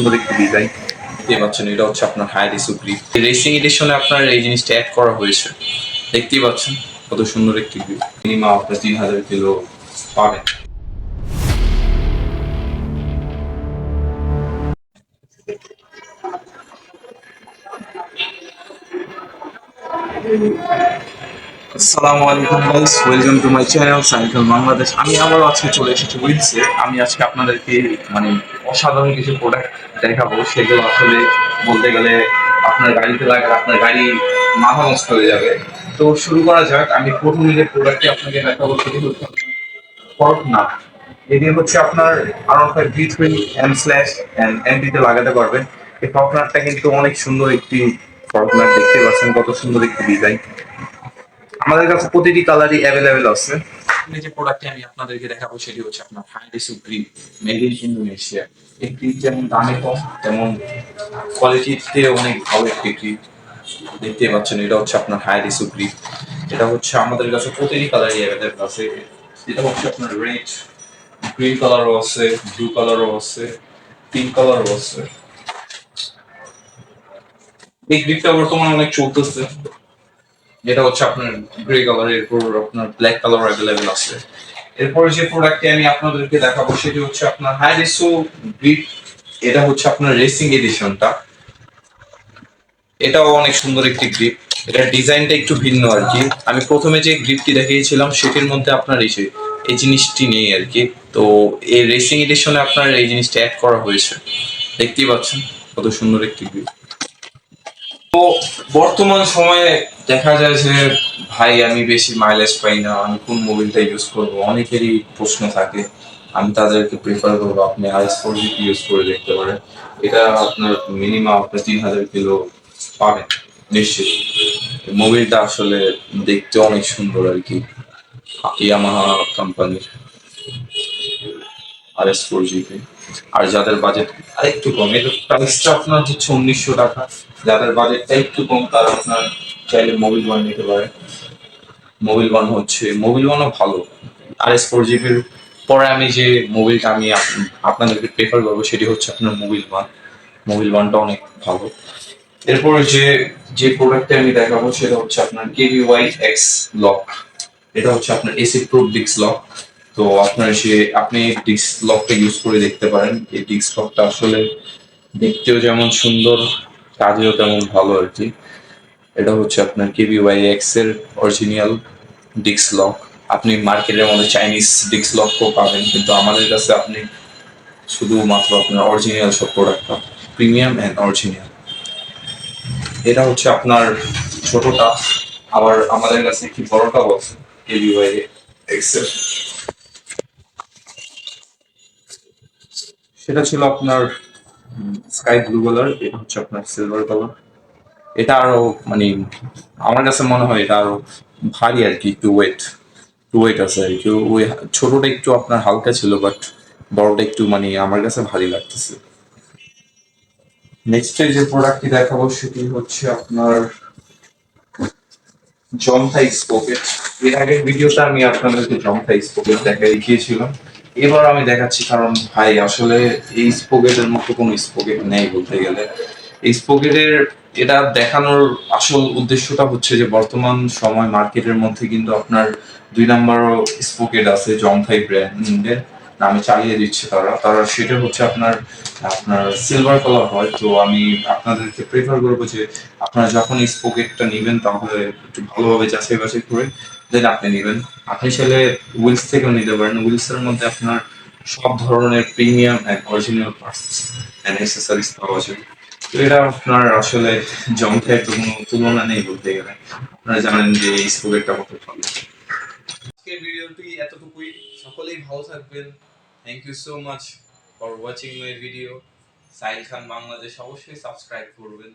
সুন্দর একটি ডিজাইন দেখতে পাচ্ছেন। এটা হচ্ছে আপনার হাই রিসুপ্রি রেসিং এডিশনে আপনার এই জিনিসটা অ্যাড করা হয়েছে। দেখতেই পাচ্ছেন কত সুন্দর একটি ভিউ। মিনিমাম আপনার 3000 কিলো পাবেন। আসসালামু আলাইকুম guys, welcome to my channel cycle Bangladesh. আমি আবারও আজকে চলে এসেছি উইলসে। আমি আজকে আপনাদেরকে মানে অসাধারণ কিছু প্রোডাক্ট দেখাবো, সেগুলো আসলে বলতে গেলে আপনার গাড়িতে লাগলে আপনার গাড়ি মাথা নষ্ট হয়ে যাবে। তো শুরু করা যাক। আমি প্রথমে যে প্রোডাক্টটি আপনাকে দেখাবো সেটি হচ্ছে ফর্কনাট। এটি হচ্ছে আপনার R15 V3 M স্ল্যাশ এমপিতে লাগাতে পারবেন। এই ফর্কনাটটা কিন্তু অনেক সুন্দর একটি ফর্কনাট, দেখতে পাচ্ছেন কত সুন্দর একটি ডিজাইন। আমাদের কাছে প্রতিটি কালারই অ্যাভেলেবেল আছে। এই যে প্রোডাক্টটি আমি আপনাদেরকে দেখাবো সেটি হচ্ছে আপনার হাইডিসু গ্রিপ, মেড ইন ইন্দোনেশিয়া। এই গ্রিপ যেমন দামে কম তেমন কোয়ালিটিতে অনেক ভালো একটি গ্রিপ। দেখতে পাচ্ছেন এটা হচ্ছে আপনার হাইডিসু গ্রিপ। এটা হচ্ছে আমাদের কাছে প্রতিটি কালারই অ্যাভেলেবেল আছে। এটা হচ্ছে আপনার রেড, গ্রিন কালারও আছে, ব্লু কালারও আছে, পিঙ্ক কালারও আছে। এই গ্রিপটা বর্তমানে অনেক চলতেছে। এটা হচ্ছে আপনার গ্রে কালার, এরপর আপনার ব্ল্যাক কালার অ্যাভেলেবেল আছে। এরপরে যে প্রোডাক্টটি আমি আপনাদেরকে দেখাবো সেটি হচ্ছে আপনার হাইরিসো গ্রিপ। এটা হচ্ছে আপনার রেসিং এডিশনটা। এটাও অনেক সুন্দর একটি গ্রিপ। এটার ডিজাইনটা একটু ভিন্ন আর কি। আমি প্রথমে যে গ্রিপটি দেখিয়েছিলাম সেটির মধ্যে আপনার এই জিনিসটি নেই আর কি। তো এই রেসিং এডিশনে আপনার এই জিনিসটা অ্যাড করা হয়েছে। দেখতেই পাচ্ছেন কত সুন্দর একটি গ্রিপ। তো বর্তমান সময়ে দেখা যায় যে ভাই আমি বেশি মাইলেজ পাই না, আমি কোন মোবিলটা ইউজ করব, অনেকেরই প্রশ্ন থাকে। আমি তাদেরকে প্রেফার করবো আপনি RS4 ইউজ করে দেখতে পারেন। এটা আপনার মিনিমাম আপনার 3000 কিলো পাবেন নিশ্চিত। মোবিলটা আসলে দেখতে অনেক সুন্দর আর কি, ইয়ামাহা কোম্পানির RS4 আর যাদের বাজেট আরেকটু কম, এর প্রাইসটা আপনার হচ্ছে 1900 টাকা। যাদের বাজেটটা একটু কম তারা আপনার চাইলে মোবিল ওয়ান নিতে পারে। মোবিল ওয়ানও ভালো। RS4 পরে আমি যে মোবিলটা আমি আপনাদেরকে প্রেফার করবো সেটি হচ্ছে আপনার মোবিল ওয়ান। মোবিল ওয়ানটা অনেক ভালো। এরপরে যে যে প্রোডাক্টটা আমি দেখাবো সেটা হচ্ছে আপনার KBY-X লক। এটা হচ্ছে আপনার এসিড প্রুফ ডিস্ক লক। তো আপনার আপনি ডিস্ক লকটা ইউজ করে দেখতে পারেন। এই ডিস্ক লকটা আসলে দেখতেও যেমন সুন্দর, কাজেও তেমন ভালো আর কি। এটা হচ্ছে আপনার KBY-X এর অরিজিনাল ডিস্ক লক। আপনি মার্কেটের মধ্যে চাইনিজ ডিস্ক লকও পাবেন, কিন্তু আমাদের কাছে আপনি শুধুমাত্র আপনার অরিজিনাল সব প্রোডাক্ট পাবেন, প্রিমিয়াম অ্যান্ড অরিজিনাল। এটা হচ্ছে আপনার ছোটটা, আবার আমাদের কাছে একটি বড়টাও আছে KBY-X এর। সেটা ছিল আপনার স্কাই ব্লু কালার, এটা হচ্ছে আপনার সিলভার কালার। এটা আরো মানে আমার কাছে মনে হয় এটা আরো ভারী আর কি, একটু ওয়েট আছে আর কি। ওই ছোটটা একটু আপনার হালকা ছিল, বাট বড়টা একটু মানে আমার কাছে ভারী লাগতেছে। নেক্সট যে প্রোডাক্টটি দেখাবো সেটি হচ্ছে আপনার জন্থা স্পোকেট। এর আগের ভিডিওতে আমি আপনাদেরকে জন্থা স্পোকেট দেখিয়েছিলাম। এবার আমি দেখাচ্ছি, কারণ ভাই আসলে এই স্পোকেটের মতো কোনো স্পোকেট নেই বলতে গেলে। এই স্পোকেটের এটা দেখানোর আসল উদ্দেশ্যটা হচ্ছে যে বর্তমান সময় মার্কেটের মধ্যে কিন্তু আপনার 2 নাম্বার স্পোকেট আছে জংথাই ব্র্যান্ডের নামে চালিয়ে দিচ্ছে তারা তারা সেটা হচ্ছে আপনার আপনার সিলভার কালার হয়। তো আমি আপনাদেরকে প্রেফার করবো যে আপনারা যখন স্পোকেটটা নেবেন তাহলে একটু ভালোভাবে যাচাই বাছাই করে দেন আপনি নেবেন। আপনি চাইলে উইলস থেকেও নিতে পারেন। উইলসের মধ্যে আপনার সব ধরনের premium and original parts and accessories পাওয়া যায়। তো এটা আপনার আসলে জংথের কোনো তুলনা নেই বলতে গেলে। আপনারা জানেন যে এই স্পোকেটটা কত ভালো। আজকের ভিডিওটি এতটুকুই। সকলেই ভালো থাকবেন। Thank you so much for watching my video. Sahil Khan Bangladesh অবশ্যই সাবস্ক্রাইব করবেন।